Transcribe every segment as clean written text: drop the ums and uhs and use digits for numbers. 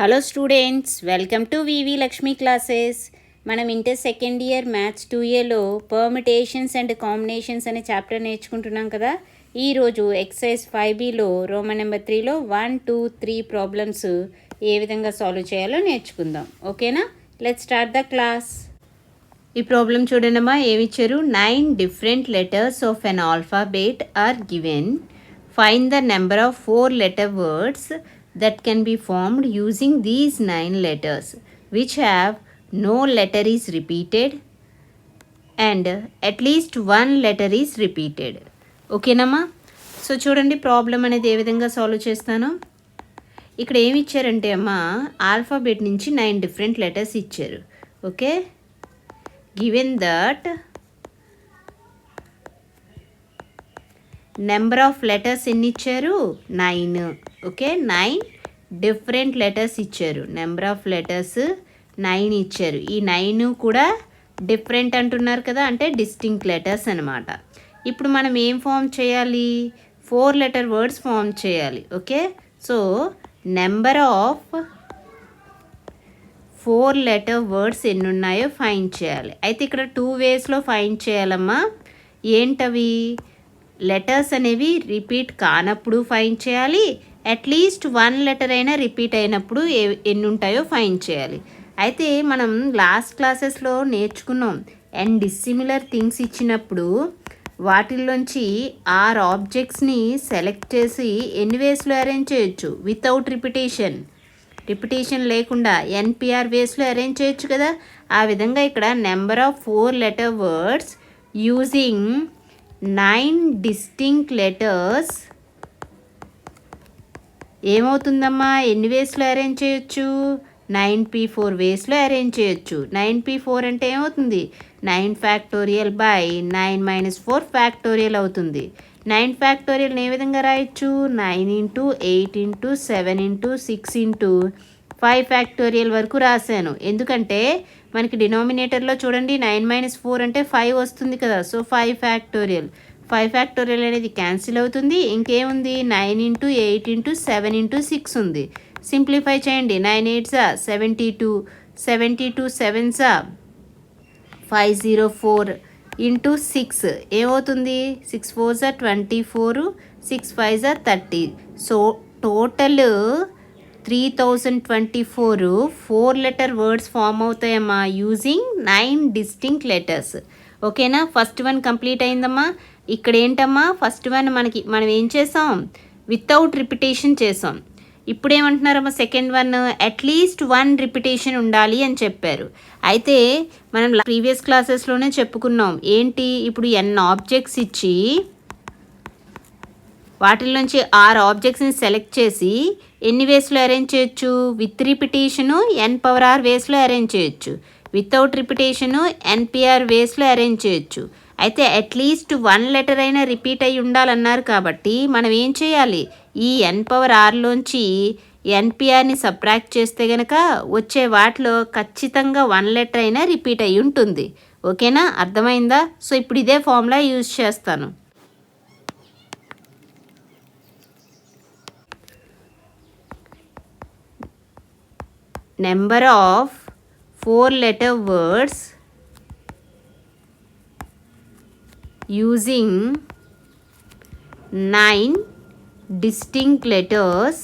Hello students, welcome to VV Lakshmi classes. మనం inter second year maths 2Aలో permutations and combinations అనే chapter నేర్చుకుంటున్నాం కదా. ఈరోజు ఎక్సర్సైజ్ 5Bలో రోమన్ నెంబర్ 3లో 1, 2, 3 ప్రాబ్లమ్స్ ఏ విధంగా సాల్వ్ చేయాలో నేర్చుకుందాం. ఓకేనా? Let's start the class. ఈ ప్రాబ్లం చూడండమ్మా, ఏమిచ్చారు? 9 different letters of an alphabet are given. Find the number of 4-letter words that can be formed using these 9 letters which have no letter is repeated and at least one letter is repeated. ఓకేనమ్మా? So చూడండి, problem అనేది ఏ విధంగా solve చేస్తాను. ఇక్కడ ఏమి ఇచ్చారంటే అమ్మా, alphabet నుంచి 9 different letters ఇచ్చారు. Okay, given that number of letters ఎన్ని ఇచ్చారు? 9. ఓకే, 9 డిఫరెంట్ లెటర్స్ ఇచ్చారు. నెంబర్ ఆఫ్ లెటర్స్ 9 ఇచ్చారు. ఈ 9 కూడా డిఫరెంట్ అంటున్నారు కదా, అంటే డిస్టింక్ట్ లెటర్స్ అనమాట. ఇప్పుడు మనం ఏం ఫామ్ చేయాలి? 4 letter వర్డ్స్ ఫామ్ చేయాలి. Okay, so number of 4 letter words ఎన్ని ఉన్నాయో ఫైండ్ చేయాలి. అయితే ఇక్కడ 2 వేస్లో ఫైండ్ చేయాలమ్మా. ఏంటవి? లెటర్స్ అనేవి రిపీట్ కానప్పుడు ఫైండ్ చేయాలి, అట్లీస్ట్ 1 లెటర్ అయినా రిపీట్ అయినప్పుడు ఎన్ని ఉంటాయో ఫైండ్ చేయాలి. అయితే మనం లాస్ట్ క్లాసెస్లో నేర్చుకున్నాం, అండ్ డిస్సిమిలర్ థింగ్స్ ఇచ్చినప్పుడు వాటిల్లోంచి 6 ఆబ్జెక్ట్స్ని సెలెక్ట్ చేసి ఎన్ని వేస్లో అరేంజ్ చేయొచ్చు? వితౌట్ రిపిటేషన్ లేకుండా ఎన్పిఆర్ వేస్లో అరేంజ్ చేయొచ్చు కదా. ఆ విధంగా ఇక్కడ number of 4 letter words using 9 distinct letters ఏమవుతుందమ్మా? ఎన్ని వేస్లో అరేంజ్ చేయొచ్చు? 9p4 వేస్లో అరేంజ్ చేయొచ్చు. 9p4 అంటే ఏమవుతుంది? 9 ఫ్యాక్టోరియల్ బై 9 - 4 ఫ్యాక్టోరియల్ అవుతుంది. 9 ఫ్యాక్టోరియల్ని ఏ విధంగా రాయొచ్చు? 9 × 8 × 7 × 6 × 5 ఫ్యాక్టోరియల్ వరకు రాశాను. ఎందుకంటే మనకి డినామినేటర్లో చూడండి, 9 - 4 అంటే 5 వస్తుంది కదా. సో 5 ఫ్యాక్టోరియల్ అనేది క్యాన్సిల్ అవుతుంది. ఇంకేముంది? 9 × 8 × 7 × 6 ఉంది. సింప్లిఫై చేయండి. 9 8 72, 72 7 504 × 6 ఏమవుతుంది? 6 4 24, 6 5 30. So total 3024 4 letter words form అవుతాయమ్మా యూజింగ్ 9 distinct లెటర్స్. ఓకేనా? ఫస్ట్ వన్ కంప్లీట్ అయిందమ్మా. ఇక్కడ ఏంటమ్మా, ఫస్ట్ వన్ మనం ఏం చేసాం? వితౌట్ రిపిటేషన్ చేసాం. ఇప్పుడు ఏమంటున్నారమ్మా, సెకండ్ వన్ అట్లీస్ట్ 1 రిపిటేషన్ ఉండాలి అని చెప్పారు. అయితే మనం ప్రీవియస్ క్లాసెస్లోనే చెప్పుకున్నాం ఏంటి, ఇప్పుడు n ఆబ్జెక్ట్స్ ఇచ్చి వాటిల్లోంచి 6 ఆబ్జెక్ట్స్ని సెలెక్ట్ చేసి ఎన్ని వేస్లో అరేంజ్ చేయొచ్చు? విత్ రిపిటేషను n⁻r వేస్లో అరేంజ్ చేయొచ్చు, వితౌట్ రిపిటేషను npr వేస్లో అరేంజ్ చేయొచ్చు. అయితే అట్లీస్ట్ 1 లెటర్ అయినా రిపీట్ అయ్యి ఉండాలన్నారు కాబట్టి మనం ఏం చేయాలి? ఈ n⁻rలోంచి nprని సబ్ట్రాక్ట్ చేస్తే కనుక వచ్చే వాటిలో ఖచ్చితంగా 1 లెటర్ అయినా రిపీట్ అయ్యి ఉంటుంది. ఓకేనా? అర్థమైందా? సో ఇప్పుడు ఇదే ఫార్ములా యూజ్ చేస్తాను. Number of 4 letter words using 9 distinct letters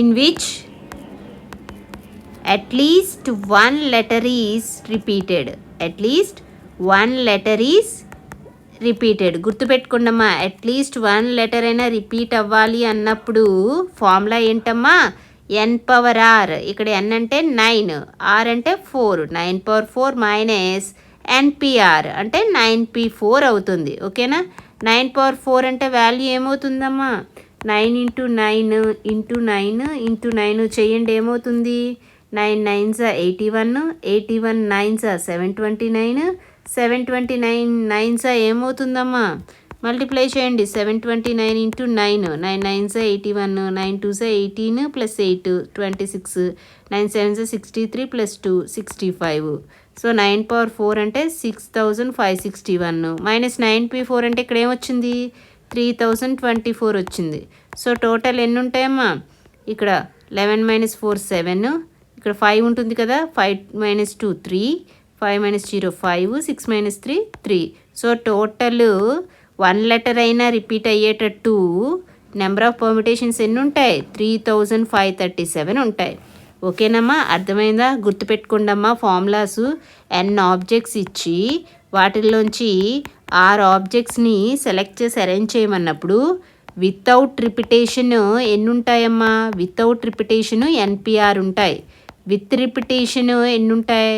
in which at least 1 letter is repeated. At least 1 letter is repeated. గుర్తుపెట్టుకోండమ్మా, అట్లీస్ట్ 1 లెటర్ అయినా రిపీట్ అవ్వాలి అన్నప్పుడు ఫార్ములా ఏంటమ్మా? n⁻r. ఇక్కడ n అంటే 9, r అంటే 4. 9⁻4 - npr అంటే 9p4 అవుతుంది. ఓకేనా? 9⁻4 అంటే వాల్యూ ఏమవుతుందమ్మా? 9 × 9 × 9 × 9 చేయండి, ఏమవుతుంది? 9 9 81, 81 9 729, 729 9 ఏమవుతుందమ్మా? మల్టిప్లై చేయండి. 729 × 9, 9 9 81, 9 2 18 + 8 26, 9 7 63 + 2 65. సో 9⁻4 అంటే 6561 - 9p4 అంటే ఇక్కడ ఏమొచ్చింది? 3024 వచ్చింది. సో టోటల్ ఎన్ని ఉంటాయమ్మా? ఇక్కడ 11 - 4 7, ఇక్కడ 5 ఉంటుంది కదా, 5 - 2 3, 5 - 0 5, 6 - 3 3. సో టోటల్ 1 లెటర్ అయినా రిపీట్ అయ్యేటట్టు నెంబర్ ఆఫ్ పర్మిటేషన్స్ ఎన్ని ఉంటాయి? 3537 ఉంటాయి. ఓకేనమ్మా, అర్థమైందా? గుర్తుపెట్టుకోండమ్మా ఫార్ములాస్. n ఆబ్జెక్ట్స్ ఇచ్చి వాటిల్లోంచి 6 ఆబ్జెక్ట్స్ని సెలెక్ట్ చేసి అరేంజ్ చేయమన్నప్పుడు వితౌట్ రిపిటేషన్ ఎన్ని ఉంటాయమ్మా? వితౌట్ రిపిటేషన్ NPR ఉంటాయి. విత్ రిపిటేషన్ ఎన్ని ఉంటాయి?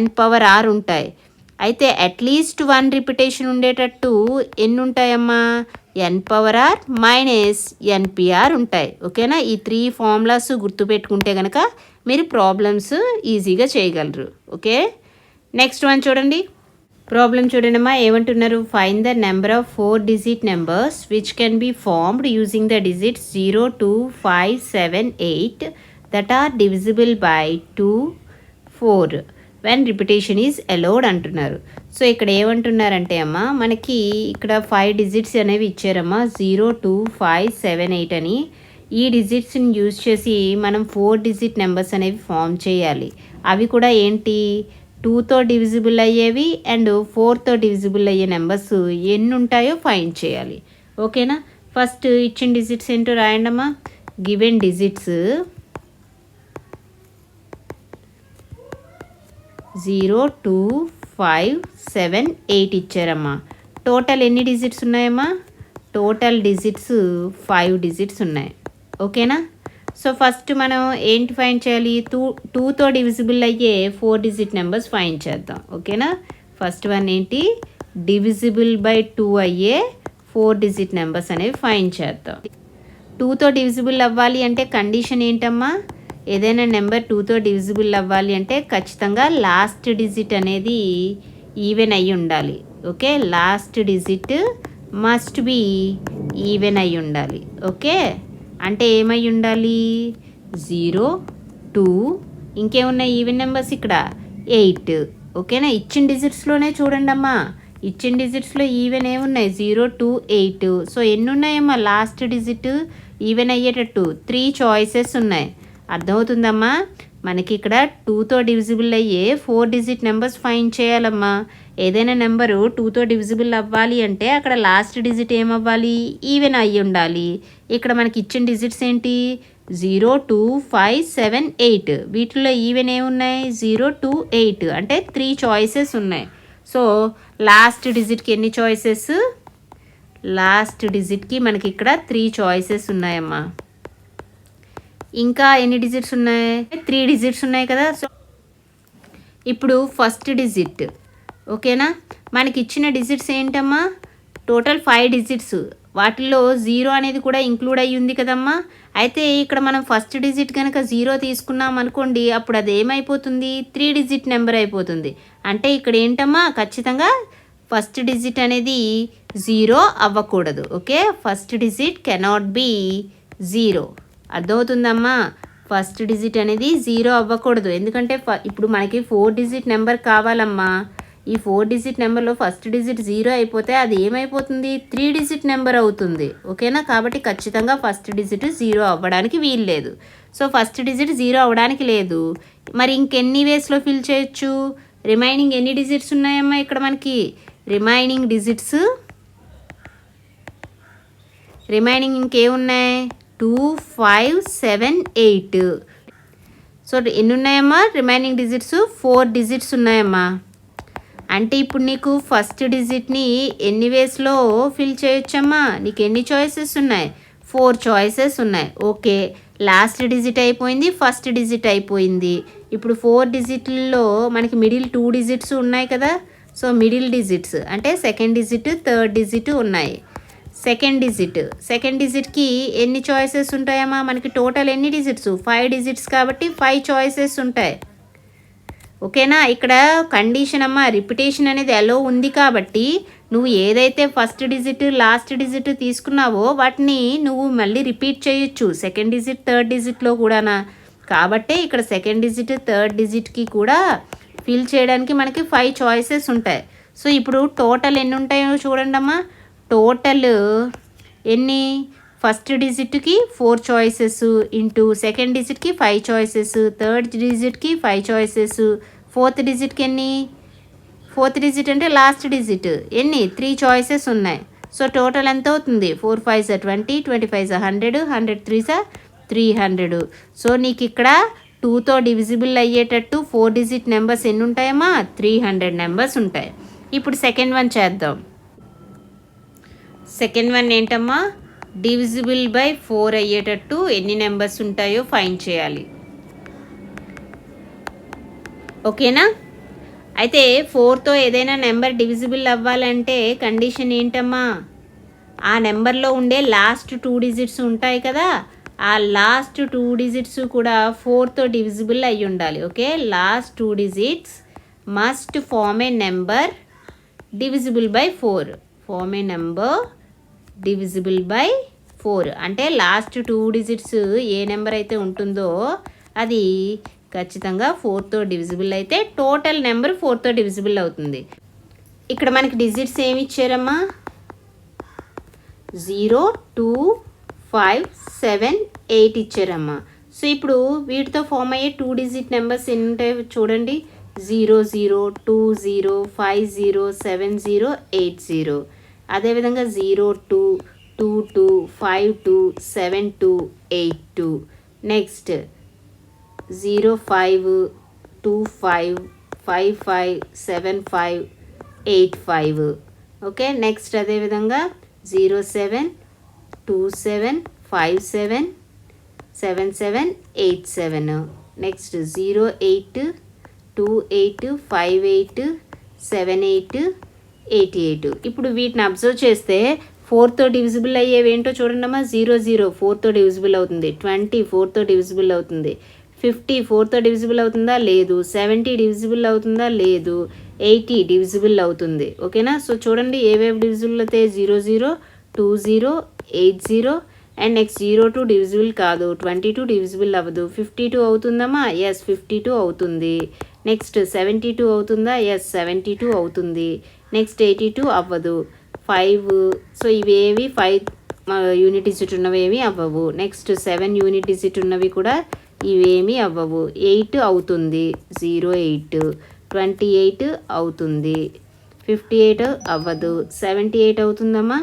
n⁻r ఉంటాయి. అయితే అట్లీస్ట్ 1 రిపిటేషన్ ఉండేటట్టు ఎన్ని ఉంటాయమ్మా? n⁻r - NPR ఉంటాయి. ఓకేనా? ఈ 3 ఫార్ములాస్ గుర్తుపెట్టుకుంటే కనుక మీరు ప్రాబ్లమ్స్ ఈజీగా చేయగలరు. ఓకే, నెక్స్ట్ వన్ చూడండి. ప్రాబ్లం చూడండమ్మా, ఏమంటున్నారు? Find the number of 4 digit numbers which can be formed using the digits 0 2 5 7 8 that are divisible by 2 4 when repetition is allowed అంటున్నారు. సో ఇక్కడ ఏమంటున్నారంటే అమ్మా, మనకి ఇక్కడ 5 డిజిట్స్ అనేవి ఇచ్చారమ్మా, 0 2 5 7 8 అని. ఈ డిజిట్స్ని యూజ్ చేసి మనం 4 డిజిట్ నెంబర్స్ అనేవి ఫామ్ చేయాలి. అవి కూడా ఏంటి? 2తో డివిజిబుల్ అయ్యేవి అండ్ 4తో డివిజిబుల్ అయ్యే నెంబర్స్ ఎన్ని ఉంటాయో ఫైండ్ చేయాలి. ఓకేనా? ఫస్ట్ ఇచ్చిన డిజిట్స్ ఏంటో రాయండమ్మా. గివెన్ డిజిట్స్ 0 2 5 7 8 ఇచ్చారమ్మా. టోటల్ ఎన్ని డిజిట్స్ ఉన్నాయమ్మా? టోటల్ డిజిట్స్ 5 డిజిట్స్ ఉన్నాయి. ఓకేనా? సో ఫస్ట్ మనం ఏంటి ఫైండ్ చేయాలి? 2తో డివిజిబుల్ అయ్యే 4 డిజిట్ నెంబర్స్ ఫైండ్ చేద్దాం. ఓకేనా? ఫస్ట్ వన్ ఏంటి? డివిజిబుల్ బై 2 అయ్యే 4 డిజిట్ నెంబర్స్ అనేవి ఫైండ్ చేద్దాం. 2తో డివిజిబుల్ అవ్వాలి అంటే కండిషన్ ఏంటమ్మా? ఏదైనా నెంబర్ 2తో డివిజిబుల్ అవ్వాలి అంటే ఖచ్చితంగా లాస్ట్ డిజిట్ అనేది ఈవెన్ అయ్యి ఉండాలి. Okay, last digit must be even అయ్యి ఉండాలి. ఓకే, అంటే ఏమై ఉండాలి? 0 2, ఇంకేమున్నాయి ఈవెన్ నెంబర్స్ ఇక్కడ 8. ఓకేనా? ఇచ్చిన డిజిట్స్లోనే చూడండి అమ్మా, ఇచ్చిన డిజిట్స్లో ఈవెన్ ఏమున్నాయి? 0 2 8. సో ఎన్ని ఉన్నాయమ్మా లాస్ట్ డిజిట్ ఈవెన్ అయ్యేటట్టు? 3 చాయిసెస్ ఉన్నాయి. అర్థమవుతుందమ్మా? మనకి ఇక్కడ 2తో డివిజిబుల్ అయ్యే 4 డిజిట్ నెంబర్స్ ఫైండ్ చేయాలమ్మా. ఏదైనా నెంబరు 2తో డివిజిబుల్ అవ్వాలి అంటే అక్కడ లాస్ట్ డిజిట్ ఏమవ్వాలి? ఈవెన్ అయ్యి ఉండాలి. ఇక్కడ మనకి ఇచ్చిన డిజిట్స్ ఏంటి? 0 2 5 7 8. వీటిల్లో ఈవెన్ ఏమున్నాయి? 0 2 8. అంటే 3 చాయిసెస్ ఉన్నాయి. సో లాస్ట్ డిజిట్కి ఎన్ని చాయిసెస్? లాస్ట్ డిజిట్కి మనకి ఇక్కడ 3 చాయిసెస్ ఉన్నాయమ్మా. ఇంకా ఎన్ని డిజిట్స్ ఉన్నాయి? 3 డిజిట్స్ ఉన్నాయి కదా. సో ఇప్పుడు ఫస్ట్ డిజిట్. ఓకేనా? మనకి ఇచ్చిన డిజిట్స్ ఏంటమ్మా? Total 5 digits. వాటిల్లో 0 అనేది కూడా ఇంక్లూడ్ అయ్యి ఉంది కదమ్మా. అయితే ఇక్కడ మనం ఫస్ట్ డిజిట్ కనుక 0 తీసుకున్నాం అనుకోండి, అప్పుడు అది ఏమైపోతుంది? 3 డిజిట్ నెంబర్ అయిపోతుంది. అంటే ఇక్కడ ఏంటమ్మా, ఖచ్చితంగా ఫస్ట్ డిజిట్ అనేది 0 అవ్వకూడదు. Okay, first digit cannot be 0. అర్థమవుతుందమ్మా? ఫస్ట్ డిజిట్ అనేది 0 అవ్వకూడదు. ఎందుకంటే ఇప్పుడు మనకి 4 డిజిట్ నెంబర్ కావాలమ్మా. ఈ 4 డిజిట్ నెంబర్లో ఫస్ట్ డిజిట్ 0 అయిపోతే అది ఏమైపోతుంది? 3 డిజిట్ నెంబర్ అవుతుంది. ఓకేనా? కాబట్టి ఖచ్చితంగా ఫస్ట్ డిజిట్ 0 అవ్వడానికి వీలు లేదు. సో ఫస్ట్ డిజిట్ 0 అవ్వడానికి లేదు. మరి ఇంకెన్ని వేస్లో ఫిల్ చేయొచ్చు? రిమైనింగ్ ఎన్ని డిజిట్స్ ఉన్నాయమ్మా ఇక్కడ మనకి? రిమైనింగ్ డిజిట్స్ ఇంకేమున్నాయి? 2 5 7 8. సో ఎన్ని ఉన్నాయమ్మా రిమైనింగ్ డిజిట్స్? 4 డిజిట్స్ ఉన్నాయమ్మా. అంటే ఇప్పుడు నీకు ఫస్ట్ డిజిట్ని ఎన్ని వేస్లో ఫిల్ చేయొచ్చమ్మా? నీకు ఎన్ని చాయిసెస్ ఉన్నాయి? 4 చాయిసెస్ ఉన్నాయి. ఓకే, లాస్ట్ డిజిట్ అయిపోయింది, ఫస్ట్ డిజిట్ అయిపోయింది. ఇప్పుడు 4 డిజిట్లలో మనకి మిడిల్ 2 డిజిట్స్ ఉన్నాయి కదా. సో మిడిల్ డిజిట్స్ అంటే సెకండ్ డిజిట్, థర్డ్ డిజిట్ ఉన్నాయి. సెకండ్ డిజిట్కి ఎన్ని చాయిసెస్ ఉంటాయమ్మా? మనకి టోటల్ ఎన్ని డిజిట్స్? 5 డిజిట్స్ కాబట్టి 5 చాయిసెస్ ఉంటాయి. ఓకేనా? ఇక్కడ కండిషన్ అమ్మా, రిపిటేషన్ అనేది అలో ఉంది కాబట్టి నువ్వు ఏదైతే ఫస్ట్ డిజిట్ లాస్ట్ డిజిట్ తీసుకున్నావో వాటిని నువ్వు మళ్ళీ రిపీట్ చేయొచ్చు సెకండ్ డిజిట్ థర్డ్ డిజిట్లో కూడానా. కాబట్టే ఇక్కడ సెకండ్ డిజిట్ థర్డ్ డిజిట్కి కూడా ఫిల్ చేయడానికి మనకి 5 చాయిసెస్ ఉంటాయి. సో ఇప్పుడు టోటల్ ఎన్ని ఉంటాయో చూడండి అమ్మా. టోటల్ ఎన్ని? ఫస్ట్ డిజిట్కి 4 చాయిసెస్ ఇంటూ సెకండ్ డిజిట్కి 5 చాయిసెస్, థర్డ్ డిజిట్కి 5 చాయిసెస్, ఫోర్త్ డిజిట్కి ఎన్ని? ఫోర్త్ డిజిట్ అంటే లాస్ట్ డిజిట్ ఎన్ని? 3 చాయిసెస్ ఉన్నాయి. సో టోటల్ ఎంత అవుతుంది? 4 5 20, 25 100, 100 3 300. సో నీకు ఇక్కడ 2తో డివిజిబుల్ అయ్యేటట్టు 4 డిజిట్ నెంబర్స్ ఎన్ని ఉంటాయమ్మా? 300 నెంబర్స్ ఉంటాయి. ఇప్పుడు సెకండ్ వన్ చేద్దాం. సెకండ్ వన్ ఏంటమ్మా? డివిజిబుల్ బై 4 అయ్యేటట్టు ఎన్ని నెంబర్స్ ఉంటాయో ఫైండ్ చేయాలి. ఓకేనా? అయితే 4తో ఏదైనా నెంబర్ డివిజిబుల్ అవ్వాలంటే కండిషన్ ఏంటమ్మా? ఆ నెంబర్లో ఉండే లాస్ట్ 2 డిజిట్స్ ఉంటాయి కదా, ఆ లాస్ట్ 2 డిజిట్స్ కూడా 4తో డివిజిబుల్ అయ్యి ఉండాలి. Okay, last 2 digits must form a number divisible by 4. Form a number divisible by 4 అంటే లాస్ట్ 2 డిజిట్స్ ఏ నెంబర్ అయితే ఉంటుందో అది ఖచ్చితంగా 4తో డివిజిబుల్ అయితే టోటల్ నెంబర్ 4తో డివిజిబుల్ అవుతుంది. ఇక్కడ మనకి డిజిట్స్ ఏమి ఇచ్చారమ్మా? 0 2 5 7 8 ఇచ్చారమ్మా. సో ఇప్పుడు వీటితో ఫామ్ అయ్యే 2 డిజిట్ నెంబర్స్ ఎన్ని ఉంటాయో చూడండి. 0 0 2 0 5 0 7 0 8 0. అదేవిధంగా 0 2 2 2 5 2 7 2 8 2. నెక్స్ట్ 0 5 2 5 5 5 7 5 8 5. ఓకే, నెక్స్ట్ అదేవిధంగా 0 7 2 7 5 7 7 7 8 7. నెక్స్ట్ 0 8 2 8 5 8 7 8 8 8. ఇప్పుడు వీటిని అబ్జర్వ్ చేస్తే 4తో డివిజిబుల్ అయ్యేవి ఏంటో చూడండి అమ్మా. 0 0 4తో డివిజిబుల్ అవుతుంది, 20 4తో డివిజిబుల్ అవుతుంది, 50 4తో డివిజిబుల్ అవుతుందా? లేదు. 70 డివిజిబుల్ అవుతుందా? లేదు. 80 డివిజిబుల్ అవుతుంది. ఓకేనా? సో చూడండి ఏవేవి డివిజిబుల్ అవుతాయి. 0 0 2 0 8 0 అండ్ నెక్స్ట్ 02 డివిజిబుల్ కాదు, 22 డివిజిబుల్ అవ్వదు. 52 అవుతుందమ్మా? ఎస్ 52 అవుతుంది. నెక్స్ట్ 72 అవుతుందా? ఎస్ 72 అవుతుంది. నెక్స్ట్ 82 అవ్వదు. 5 సో ఇవేవి 5 యూనిట్ డిజిట్ ఉన్నవి ఏమి అవ్వవు. నెక్స్ట్ 7 యూనిట్ డిజిట్ ఉన్నవి కూడా ఇవేమీ అవ్వవు. 8 అవుతుంది. 08 28 అవుతుంది. 58 అవ్వదు. 78 అవుతుందమ్మా?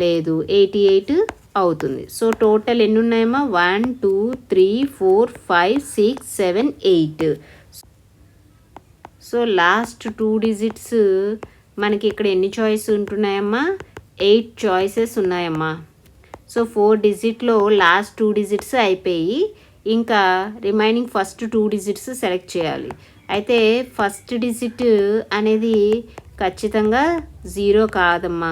లేదు. 88 అవుతుంది. సో టోటల్ ఎన్ని ఉన్నాయమ్మా? 1 2 3 4 5 6 7 8. సో లాస్ట్ 2 డిజిట్స్ మనకి ఇక్కడ ఎన్ని చాయిస్ ఉంటున్నాయమ్మా? 8 చాయిసెస్ ఉన్నాయమ్మా. సో 4 డిజిట్లో లాస్ట్ 2 డిజిట్స్ అయిపోయి ఇంకా రిమైనింగ్ ఫస్ట్ 2 డిజిట్స్ సెలెక్ట్ చేయాలి. అయితే ఫస్ట్ డిజిట్ అనేది ఖచ్చితంగా 0 కాదమ్మా,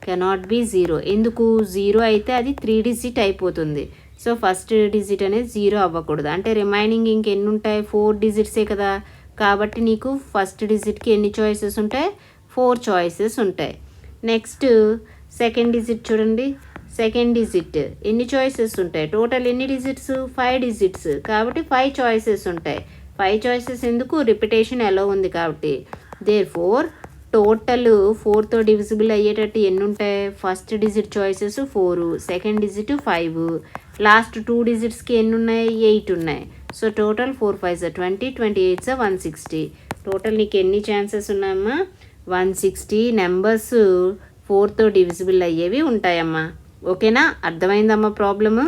కెనాట్ బి 0. ఎందుకు? 0 అయితే అది 3 డిజిట్ అయిపోతుంది. సో ఫస్ట్ డిజిట్ అనేది 0 అవ్వకూడదు. అంటే రిమైనింగ్ ఇంకెన్ని ఉంటాయి? 4 డిజిట్సే కదా, కాబట్టి నీకు ఫస్ట్ డిజిట్కి ఎన్ని చాయిసెస్ ఉంటాయి? 4 చాయిసెస్ ఉంటాయి. నెక్స్ట్ సెకండ్ డిజిట్ చూడండి. సెకండ్ డిజిట్ ఎన్ని చాయిసెస్ ఉంటాయి? టోటల్ ఎన్ని డిజిట్స్? 5 డిజిట్స్, కాబట్టి 5 చాయిసెస్ ఉంటాయి. 5 చాయిసెస్ ఎందుకు? రిపిటేషన్ ఎలా ఉంది కాబట్టి. దేర్ఫోర్ టోటల్ 4తో డివిజిబుల్ అయ్యేటట్టు ఎన్ని ఉంటాయి? First digit choices 4, second digit 5, last 2 డిజిట్స్కి ఎన్ని ఉన్నాయి? 8 ఉన్నాయి. So total 4 5 20, 28 160. టోటల్ నీకు ఎన్ని ఛాన్సెస్ ఉన్నాయమ్మా? 160 నెంబర్స్ 4తో డివిజిబుల్ అయ్యేవి ఉంటాయమ్మా. ఓకేనా? అర్థమైందమ్మా ప్రాబ్లము?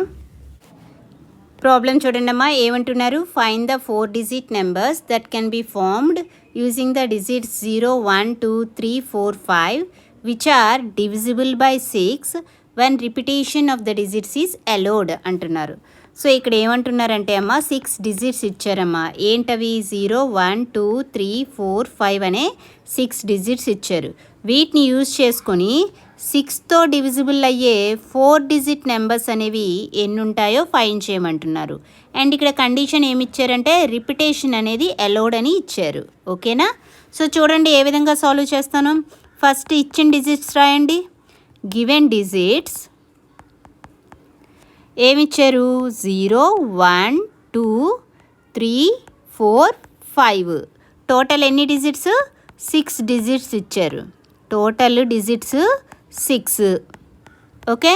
ప్రాబ్లం చూడండి అమ్మా, ఏమంటున్నారు? Find the 4 digit numbers that can be formed using the digits 0 1 2 3 4 5 which are divisible by 6 when repetition of the digits is allowed అంటున్నారు. సో ఇక్కడ ఏమంటున్నారంటే అమ్మ 6 డిజిట్స్ ఇచ్చారమ్మా. ఏంటవి? 0 1 2 3 4 5 అనే 6 డిజిట్స్ ఇచ్చారు. వీటిని యూజ్ చేసుకొని 6తో డివిజిబుల్ అయ్యే 4 డిజిట్ నెంబర్స్ అనేవి ఎన్ని ఉంటాయో ఫైండ్ చేయమంటున్నారు. అండ్ ఇక్కడ కండిషన్ ఏమి ఇచ్చారంటే రిపిటేషన్ అనేది అలౌడ్ అని ఇచ్చారు. ఓకేనా? సో చూడండి ఏ విధంగా సాల్వ్ చేస్తాను. ఫస్ట్ ఇచ్చిన డిజిట్స్ రాయండి. గివెన్ డిజిట్స్ ఏమిచ్చారు? 0 1 2 3 4 5. టోటల్ ఎన్ని డిజిట్స్? 6 డిజిట్స్ ఇచ్చారు. Total digits 6. ఓకే,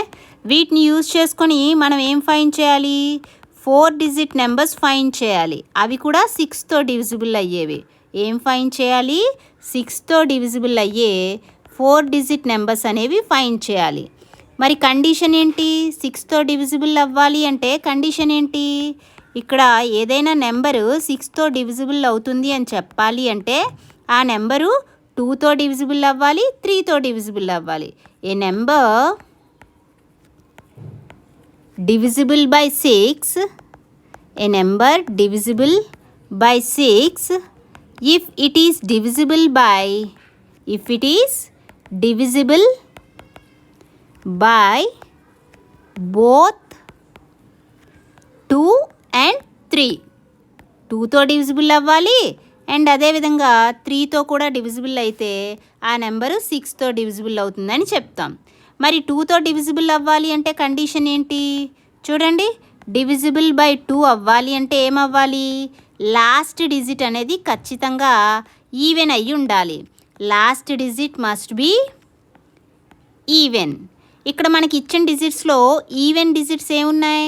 వీటిని యూజ్ చేసుకొని మనం ఏం ఫైండ్ చేయాలి, 4 డిజిట్ నెంబర్స్ ఫైండ్ చేయాలి. అవి కూడా 6తో డివిజిబుల్ అయ్యేవి. ఏం ఫైండ్ చేయాలి, 6తో డివిజిబుల్ అయ్యే 4 డిజిట్ నెంబర్స్ అనేవి ఫైండ్ చేయాలి. మరి కండిషన్ ఏంటి, 6తో డివిజిబుల్ అవ్వాలి అంటే కండిషన్ ఏంటి, ఇక్కడ ఏదైనా నెంబరు 6తో డివిజిబుల్ అవుతుంది అని చెప్పాలి అంటే ఆ నెంబరు 2తో డివిజిబుల్ అవ్వాలి, 3తో డివిజిబుల్ అవ్వాలి. ఏ number divisible by 6, a number divisible by 6 if it is divisible by both 2 and 3. 2తో డివిజిబుల్ అవ్వాలి అండ్ అదేవిధంగా 3తో కూడా డివిజిబుల్ అయితే ఆ నెంబరు 6తో డివిజిబుల్ అవుతుందని చెప్తాం. మరి 2తో డివిజిబుల్ అవ్వాలి అంటే కండిషన్ ఏంటి, చూడండి, డివిజిబుల్ బై 2 అవ్వాలి అంటే ఏమవ్వాలి, లాస్ట్ డిజిట్ అనేది ఖచ్చితంగా ఈవెన్ అయ్యి ఉండాలి. Last digit must be even. ఇక్కడ మనకి ఇచ్చిన డిజిట్స్లో ఈవెన్ డిజిట్స్ ఏమున్నాయి,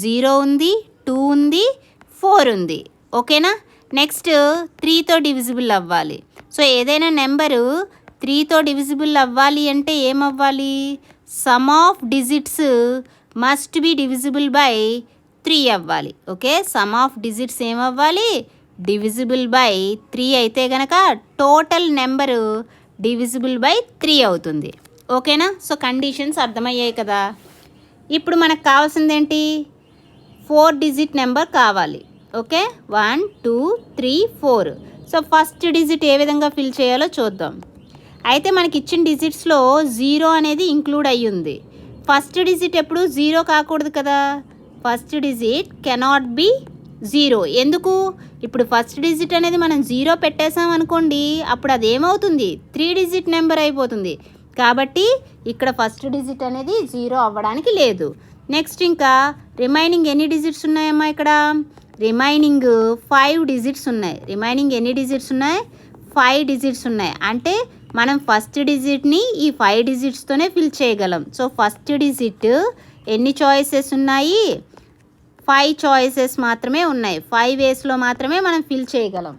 0 ఉంది, 2 ఉంది, 4 ఉంది. ఓకేనా, నెక్స్ట్ 3తో డివిజిబుల్ అవ్వాలి. సో ఏదైనా నెంబరు 3తో డివిజిబుల్ అవ్వాలి అంటే ఏమవ్వాలి, sum of digits must be divisible by 3 అవ్వాలి. ఓకే, సమ్ ఆఫ్ డిజిట్స్ ఏమవ్వాలి, డివిజిబుల్ బై 3 అయితే కనుక టోటల్ నెంబరు డివిజిబుల్ బై 3 అవుతుంది. ఓకేనా, సో కండిషన్స్ అర్థమయ్యాయి కదా. ఇప్పుడు మనకు కావాల్సింది ఏంటి, 4 డిజిట్ నెంబర్ కావాలి. ఓకే, 1 2 3 4. సో ఫస్ట్ డిజిట్ ఏ విధంగా ఫిల్ చేయాలో చూద్దాం. అయితే మనకి ఇచ్చిన డిజిట్స్లో 0 అనేది ఇంక్లూడ్ అయ్యి ఉంది. ఫస్ట్ డిజిట్ ఎప్పుడు 0 కాకూడదు కదా, ఫస్ట్ డిజిట్ కెనాట్ బి 0. ఎందుకు, ఇప్పుడు ఫస్ట్ డిజిట్ అనేది మనం 0 పెట్టేసాం అనుకోండి, అప్పుడు అది ఏమవుతుంది, 3 డిజిట్ నెంబర్ అయిపోతుంది. కాబట్టి ఇక్కడ ఫస్ట్ డిజిట్ అనేది 0 అవ్వడానికి లేదు. నెక్స్ట్ ఇంకా రిమైనింగ్ ఎన్ని డిజిట్స్ ఉన్నాయమ్మా, ఇక్కడ రిమైనింగ్ 5 డిజిట్స్ ఉన్నాయి. రిమైనింగ్ ఎన్ని డిజిట్స్ ఉన్నాయి, 5 డిజిట్స్ ఉన్నాయి. అంటే మనం ఫస్ట్ డిజిట్ని ఈ 5 డిజిట్స్తోనే ఫిల్ చేయగలం. సో ఫస్ట్ డిజిట్ ఎన్ని చాయిసెస్ ఉన్నాయి, 5 చాయిసెస్ మాత్రమే ఉన్నాయి. 5 వేస్లో మాత్రమే మనం ఫిల్ చేయగలం.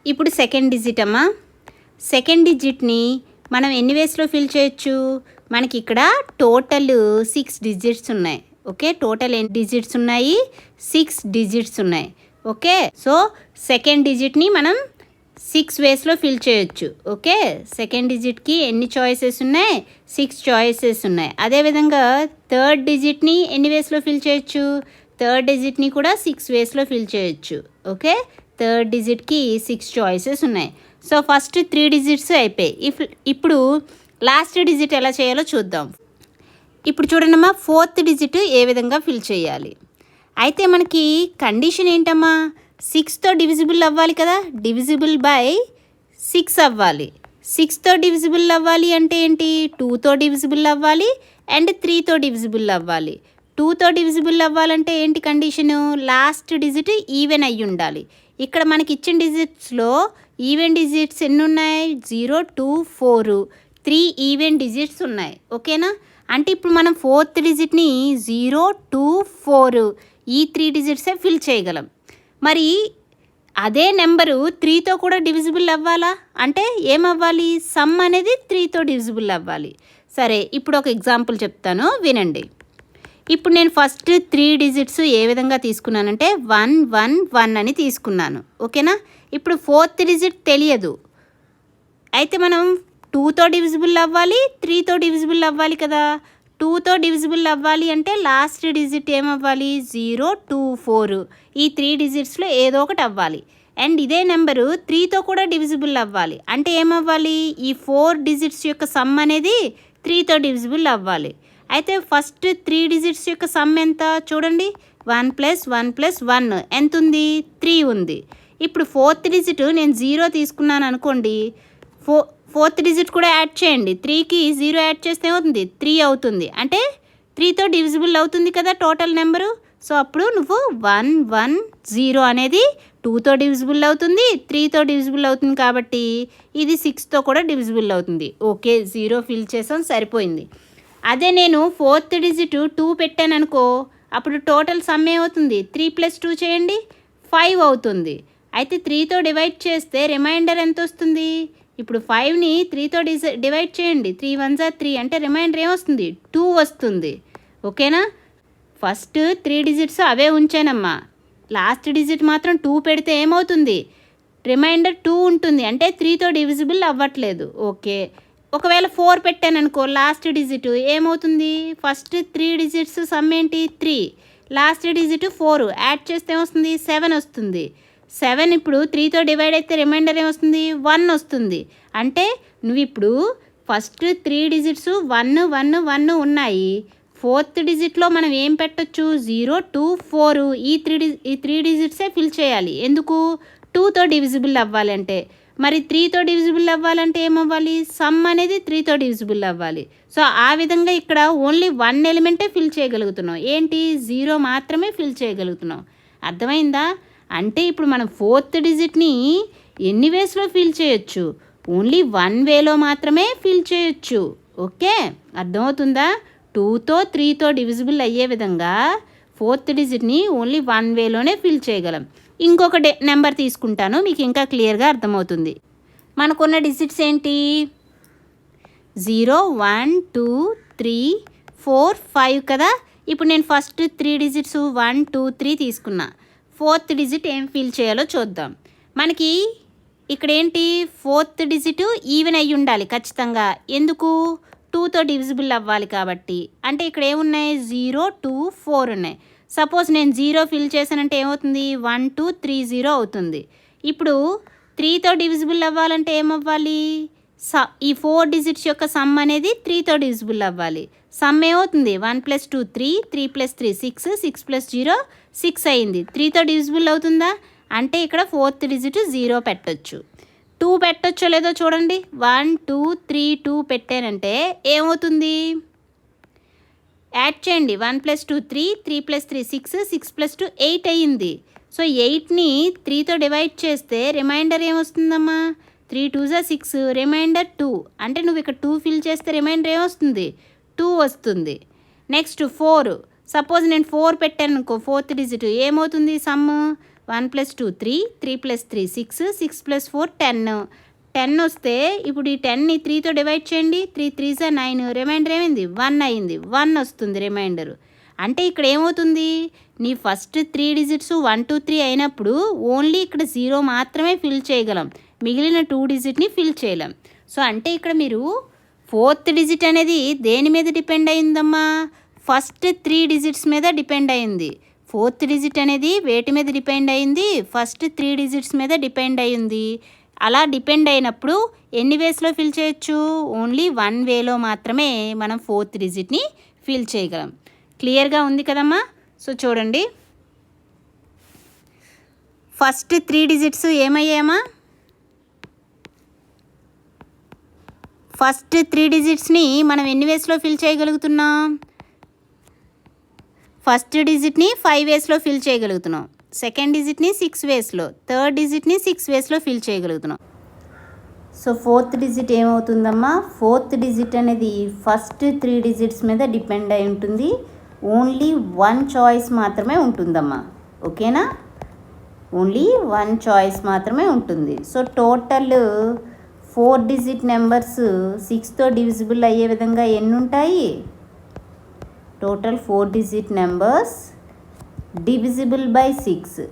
ఇప్పుడు సెకండ్ డిజిట్ అమ్మా, సెకండ్ డిజిట్ని మనం ఎన్ని వేస్లో ఫిల్ చేయొచ్చు, మనకి ఇక్కడ టోటల్ 6 డిజిట్స్ ఉన్నాయి. ఓకే, టోటల్ ఎన్ని డిజిట్స్ ఉన్నాయి, 6 డిజిట్స్ ఉన్నాయి. ఓకే, సో సెకండ్ డిజిట్ని మనం 6 వేస్లో ఫిల్ చేయొచ్చు. ఓకే, సెకండ్ డిజిట్కి ఎన్ని చాయిసెస్ ఉన్నాయి, 6 చాయిసెస్ ఉన్నాయి. అదేవిధంగా థర్డ్ డిజిట్ని ఎన్ని వేస్లో ఫిల్ చేయొచ్చు, థర్డ్ డిజిట్ని కూడా 6 వేస్లో ఫిల్ చేయొచ్చు. ఓకే, థర్డ్ డిజిట్కి 6 చాయిసెస్ ఉన్నాయి. సో ఫస్ట్ 3 డిజిట్స్ అయిపోయాయి. ఇప్పుడు లాస్ట్ డిజిట్ ఎలా చేయాలో చూద్దాం. ఇప్పుడు చూడండమ్మా, ఫోర్త్ డిజిట్ ఏ విధంగా ఫిల్ చేయాలి. అయితే మనకి కండిషన్ ఏంటమ్మా, 6తో డివిజిబుల్ అవ్వాలి కదా, డివిజిబుల్ బై 6 అవ్వాలి. 6తో డివిజిబుల్ అవ్వాలి అంటే ఏంటి, 2తో డివిజిబుల్ అవ్వాలి అండ్ 3తో డివిజిబుల్ అవ్వాలి. 2తో డివిజిబుల్ అవ్వాలంటే ఏంటి కండిషను, లాస్ట్ డిజిట్ ఈవెన్ అయ్యి ఉండాలి. ఇక్కడ మనకి ఇచ్చిన డిజిట్స్లో ఈవెన్ డిజిట్స్ ఎన్ని ఉన్నాయి, 0 2 4, 3 ఈవెన్ డిజిట్స్ ఉన్నాయి. ఓకేనా, అంటే ఇప్పుడు మనం ఫోర్త్ డిజిట్ని 0 2 4 ఈ 3 డిజిట్సే ఫిల్ చేయగలం. మరి అదే నెంబరు 3తో కూడా డివిజిబుల్ అవ్వాలా అంటే ఏమవ్వాలి, సమ్ అనేది 3తో డివిజిబుల్ అవ్వాలి. సరే, ఇప్పుడు ఒక ఎగ్జాంపుల్ చెప్తాను, వినండి. ఇప్పుడు నేను ఫస్ట్ 3 డిజిట్స్ ఏ విధంగా తీసుకున్నానంటే 1 1 1 అని తీసుకున్నాను. ఓకేనా, ఇప్పుడు ఫోర్త్ డిజిట్ తెలియదు. అయితే మనం 2తో డివిజిబుల్ అవ్వాలి, 3తో డివిజిబుల్ అవ్వాలి కదా. 2తో డివిజిబుల్ అవ్వాలి అంటే లాస్ట్ డిజిట్ ఏమవ్వాలి, 0 2 4 ఈ 3 డిజిట్స్లో ఏదో ఒకటి అవ్వాలి. అండ్ ఇదే నెంబరు 3తో కూడా డివిజిబుల్ అవ్వాలి అంటే ఏమవ్వాలి, ఈ 4 డిజిట్స్ యొక్క సమ్ అనేది 3తో డివిజిబుల్ అవ్వాలి. అయితే ఫస్ట్ 3 డిజిట్స్ యొక్క సమ్ ఎంత చూడండి, 1 + 1 + 1 ఎంత ఉంది, 3 ఉంది. ఇప్పుడు ఫోర్త్ డిజిట్ నేను 0 తీసుకున్నాను అనుకోండి, ఫోర్త్ డిజిట్ కూడా యాడ్ చేయండి, 3కి 0 యాడ్ చేస్తే ఏమవుతుంది, 3 అవుతుంది. అంటే 3తో డివిజిబుల్ అవుతుంది కదా టోటల్ నెంబరు. సో అప్పుడు నువ్వు 1 1 0 అనేది 2తో డివిజిబుల్ అవుతుంది, 3తో డివిజిబుల్ అవుతుంది. కాబట్టి ఇది 6తో కూడా డివిజిబుల్ అవుతుంది. ఓకే, 0 ఫిల్ చేసాం, సరిపోయింది. అదే నేను 4th డిజిట్ 2 పెట్టాను అనుకో, అప్పుడు టోటల్ సమ్ ఏమవుతుంది? 3 + 2 చేయండి, 5 అవుతుంది. అయితే 3తో డివైడ్ చేస్తే రిమైండర్ ఎంత వస్తుంది? ఇప్పుడు 5ని 3తో డివైడ్ చేయండి, 3 × 1 = 3, అంటే రిమైండర్ ఏమొస్తుంది? 2 వస్తుంది. ఓకేనా? ఫస్ట్ 3 డిజిట్స్ అవే ఉంచానమ్మా, లాస్ట్ డిజిట్ మాత్రం 2 పెడితే ఏమవుతుంది? రిమైండర్ 2 ఉంటుంది, అంటే 3తో డివిజిబుల్ అవ్వట్లేదు. ఓకే, ఒకవేళ 4 పెట్టాను అనుకో, లాస్ట్ డిజిట్ ఏమవుతుంది? ఫస్ట్ 3 డిజిట్స్ సమ్ ఏంటి? 3, లాస్ట్ డిజిట్ 4, యాడ్ చేస్తే ఏమొస్తుంది? 7 వస్తుంది. 7 ఇప్పుడు 3తో డివైడ్ అయితే రిమైండర్ ఏమొస్తుంది? 1 వస్తుంది. అంటే నువ్వు ఇప్పుడు ఫస్ట్ 3 డిజిట్స్ 1 1 1 ఉన్నాయి. 4th డిజిట్లో మనం ఏం పెట్టచ్చు? 0 2 4, ఈ 3 డిజిట్సే ఫిల్ చేయాలి. ఎందుకు? 2తో డివిజిబుల్ అవ్వాలంటే. మరి 3తో డివిజిబుల్ అవ్వాలంటే ఏమవ్వాలి? సమ్ అనేది 3తో డివిజిబుల్ అవ్వాలి. సో ఆ విధంగా ఇక్కడ ఓన్లీ 1 ఎలిమెంటే ఫిల్ చేయగలుగుతున్నాం. ఏంటి? 0 మాత్రమే ఫిల్ చేయగలుగుతున్నాం. అర్థమైందా? అంటే ఇప్పుడు మనం 4th డిజిట్ని ఎన్ని వేస్లో ఫిల్ చేయొచ్చు? ఓన్లీ 1 వేలో మాత్రమే ఫిల్ చేయొచ్చు. ఓకే, అర్థమవుతుందా? 2తో 3తో డివిజిబుల్ అయ్యే విధంగా 4th డిజిట్ని ఓన్లీ 1 వేలోనే ఫిల్ చేయగలం. ఇంకొక నెంబర్ తీసుకుంటాను, మీకు ఇంకా క్లియర్గా అర్థమవుతుంది. మనకున్న డిజిట్స్ ఏంటి? 0 1 2 3 4 5 కదా. ఇప్పుడు నేను ఫస్ట్ 3 డిజిట్స్ 1 2 3 తీసుకున్నా. 4th డిజిట్ ఏం ఫిల్ చేయాలో చూద్దాం. మనకి ఇక్కడ ఏంటి? 4th డిజిట్ ఈవెన్ అయ్యి ఉండాలి ఖచ్చితంగా. ఎందుకు? 2తో డివిజిబుల్ అవ్వాలి కాబట్టి. అంటే ఇక్కడ ఏమున్నాయి? 0 2 4 ఉన్నాయి. సపోజ్ నేను 0 ఫిల్ చేశానంటే ఏమవుతుంది? 1 2 3 0 అవుతుంది. ఇప్పుడు 3తో డివిజిబుల్ అవ్వాలంటే ఏమవ్వాలి? ఈ 4 డిజిట్స్ యొక్క సమ్ అనేది 3తో డివిజిబుల్ అవ్వాలి. సమ్ ఏమవుతుంది? 1 + 2 3, 3 + 3 6, 6 + 0 6 అయింది. 3తో డివిజిబుల్ అవుతుందా? అంటే ఇక్కడ 4th డిజిట్ 0 పెట్టొచ్చు. 2 పెట్టొచ్చో లేదో చూడండి. 1 2 3 2 పెట్టానంటే ఏమవుతుంది? యాడ్ చేయండి. 1 + 2 3, 3 + 3 6, 6 + 2 8 అయ్యింది. సో 8ని 3తో డివైడ్ చేస్తే రిమైండర్ ఏమొస్తుందమ్మా? 3 2 = 6, రిమైండర్ 2. అంటే నువ్వు ఇక్కడ 2 ఫిల్ చేస్తే రిమైండర్ ఏమొస్తుంది? 2 వస్తుంది. నెక్స్ట్ 4. సపోజ్ నేను 4 పెట్టాను అనుకో, 4th డిజిట్ ఏమవుతుంది? సమ్ 1 + 2 3, 3 + 3 6, 6 + 4 10. 10 వస్తే ఇప్పుడు ఈ 10ని 3తో డివైడ్ చేయండి. 3 3 = 9, రిమైండర్ ఏమైంది? 1 అయింది. 1 వస్తుంది రిమైండర్. అంటే ఇక్కడ ఏమవుతుంది? నీ ఫస్ట్ 3 డిజిట్స్ 1 2 3 అయినప్పుడు ఓన్లీ ఇక్కడ 0 మాత్రమే ఫిల్ చేయగలం, మిగిలిన 2 డిజిట్ని ఫిల్ చేయలేం. సో అంటే ఇక్కడ మీరు 4th డిజిట్ అనేది దేని మీద డిపెండ్ అయిందమ్మా? ఫస్ట్ 3 డిజిట్స్ మీద డిపెండ్ అయింది. 4th డిజిట్ అనేది వేటి మీద డిపెండ్ అయింది? ఫస్ట్ 3 డిజిట్స్ మీద డిపెండ్ అయ్యింది. అలా డిపెండ్ అయినప్పుడు ఎన్ని వేస్లో ఫిల్ చేయొచ్చు? ఓన్లీ 1 వేలో మాత్రమే మనం 4th డిజిట్ని ఫిల్ చేయగలం. క్లియర్గా ఉంది కదమ్మా? సో చూడండి, ఫస్ట్ 3 డిజిట్స్ ఏమయ్యామా? ఫస్ట్ 3 డిజిట్స్ని మనం ఎన్ని వేస్లో ఫిల్ చేయగలుగుతున్నాం? ఫస్ట్ డిజిట్ని 5 వేస్లో ఫిల్ చేయగలుగుతున్నాం, సెకండ్ డిజిట్ని 6 వేస్లో, థర్డ్ డిజిట్ని 6 వేస్లో ఫిల్ చేయగలుగుతున్నాం. సో 4th డిజిట్ ఏమవుతుందమ్మా? 4th డిజిట్ అనేది ఫస్ట్ 3 డిజిట్స్ మీద డిపెండ్ అయి ఉంటుంది. ఓన్లీ 1 చాయిస్ మాత్రమే ఉంటుందమ్మా. ఓకేనా? ఓన్లీ 1 చాయిస్ మాత్రమే ఉంటుంది. సో టోటల్ 4 డిజిట్ నెంబర్స్ 6తో డివిజిబుల్ అయ్యే విధంగా ఎన్ని ఉంటాయి? Total 4 digit numbers divisible by 6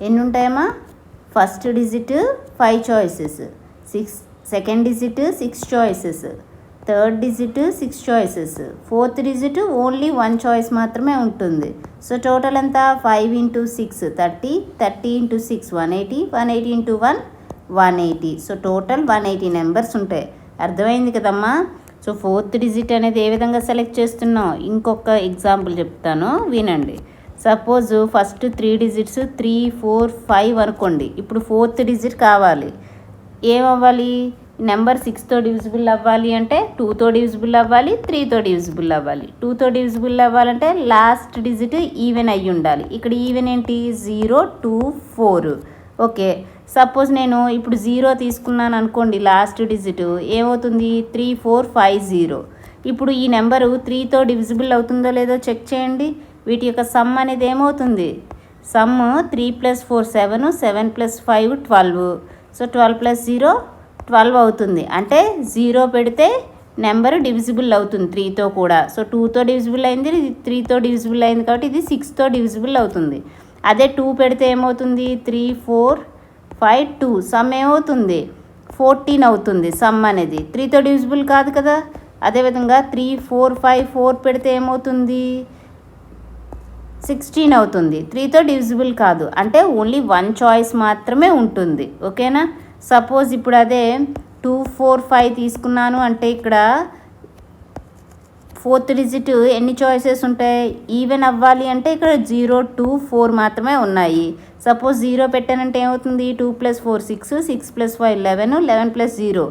ఎన్ని ఉంటాయమ్మా? First digit 5 choices, second digit 6 choices, third digit 6 choices, 4th digit only 1 choice మాత్రమే ఉంటుంది. సో టోటల్ ఎంత? 5 × 6 30, 30 × 6 180, 180 × 1 180. సో టోటల్ 180 నెంబర్స్ ఉంటాయి. అర్థమైంది కదమ్మా? సో 4th డిజిట్ అనేది ఏ విధంగా సెలెక్ట్ చేస్తున్నాం? ఇంకొక ఎగ్జాంపుల్ చెప్తాను, వినండి. సపోజ్ ఫస్ట్ 3 డిజిట్స్ 3 4 5 అనుకోండి. ఇప్పుడు 4th డిజిట్ కావాలి. ఏమవ్వాలి? నెంబర్ 6తో డివిజిబుల్ అవ్వాలి అంటే 2తో డివిజిబుల్ అవ్వాలి, 3తో డివిజిబుల్ అవ్వాలి. 2తో డివిజిబుల్ అవ్వాలంటే లాస్ట్ డిజిట్ ఈవెన్ అయ్యి ఉండాలి. ఇక్కడ ఈవెన్ ఏంటి? 0 2 4. ఓకే, సపోజ్ నేను ఇప్పుడు 0 తీసుకున్నాను అనుకోండి, లాస్ట్ డిజిట్ ఏమవుతుంది 3450. ఇప్పుడు ఈ నెంబరు 3తో డివిజిబుల్ అవుతుందో లేదో చెక్ చేయండి. వీటి యొక్క సమ్ అనేది ఏమవుతుంది, సమ్ 3 + 4 7, 7 + 5 12. సో 12 + 0 12 అవుతుంది. అంటే 0 పెడితే నెంబర్ డివిజిబుల్ అవుతుంది 3తో కూడా. సో 2తో డివిజిబుల్ అయింది, 3తో డివిజిబుల్ అయింది కాబట్టి ఇది 6తో డివిజిబుల్ అవుతుంది. అదే 2 పెడితే ఏమవుతుంది 3 4 5 2, సమ్ ఏమవుతుంది 14 అవుతుంది. సమ్ అనేది 3తో డివిజిబుల్ కాదు కదా. అదేవిధంగా 3 4 5 4 పెడితే ఏమవుతుంది 16 అవుతుంది. 3తో డివిజిబుల్ కాదు, అంటే ఓన్లీ 1 చాయిస్ మాత్రమే ఉంటుంది. ఓకేనా. సపోజ్ ఇప్పుడు అదే 2 4 5 తీసుకున్నాను అంటే ఇక్కడ 4th డిజిట్ ఎన్ని చాయిసెస్ ఉంటాయి, ఈవెన్ అవ్వాలి అంటే ఇక్కడ 0 2 4 మాత్రమే ఉన్నాయి. సపోజ్ 0 పెట్టానంటే ఏమవుతుంది 2 + 4 6, 6 + 5 11, 11 + 0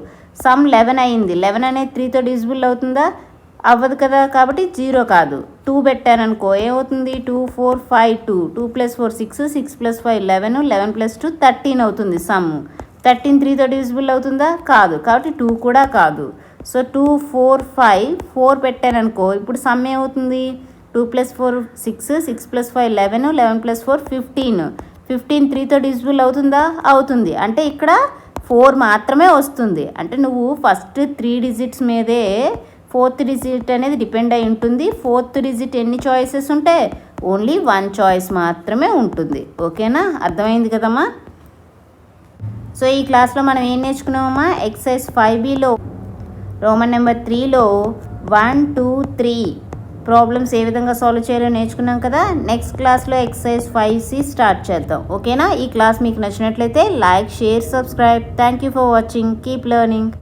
సమ్ 11 అయింది. 11 అనేది 3తో డివిజిబుల్ అవుతుందా, అవ్వదు కదా, కాబట్టి 0 కాదు. 2 పెట్టాననుకో ఏమవుతుంది 2 4 5 2, 2 + 4 6, 6 + 5 11, 11 + 2 13 అవుతుంది. సమ్ 13 3తో డివిజిబుల్ అవుతుందా, కాదు, కాబట్టి 2 కూడా కాదు. సో 2 4 5 4 పెట్టాననుకో ఇప్పుడు సమ్ ఏమవుతుంది 2 + 4 6, 6 + 5 11, 11 + 4 15, 15 3తో డివిజిబుల్ అవుతుందా, అవుతుంది. అంటే ఇక్కడ 4 మాత్రమే వస్తుంది. అంటే నువ్వు ఫస్ట్ 3 డిజిట్స్ మీదే 4th డిజిట్ అనేది డిపెండ్ అయి ఉంటుంది. 4th డిజిట్ ఎన్ని చాయిసెస్ ఉంటే ఓన్లీ 1 చాయిస్ మాత్రమే ఉంటుంది. ఓకేనా, అర్థమైంది కదమ్మా. సో ఈ క్లాస్లో మనం ఏం నేర్చుకున్నామమ్మా, ఎక్సర్సైజ్ 5Bలో రోమన్ నెంబర్ 3లో 1 2 3 ప్రాబ్లమ్స్ ఏ విధంగా సాల్వ్ చేయాలో నేర్చుకున్నాం కదా. నెక్స్ట్ క్లాస్లో ఎక్సర్సైజ్ 5C స్టార్ట్ చేద్దాం. ఓకేనా. ఈ క్లాస్ మీకు నచ్చినట్లయితే like, share, subscribe. Thank you for watching. Keep learning.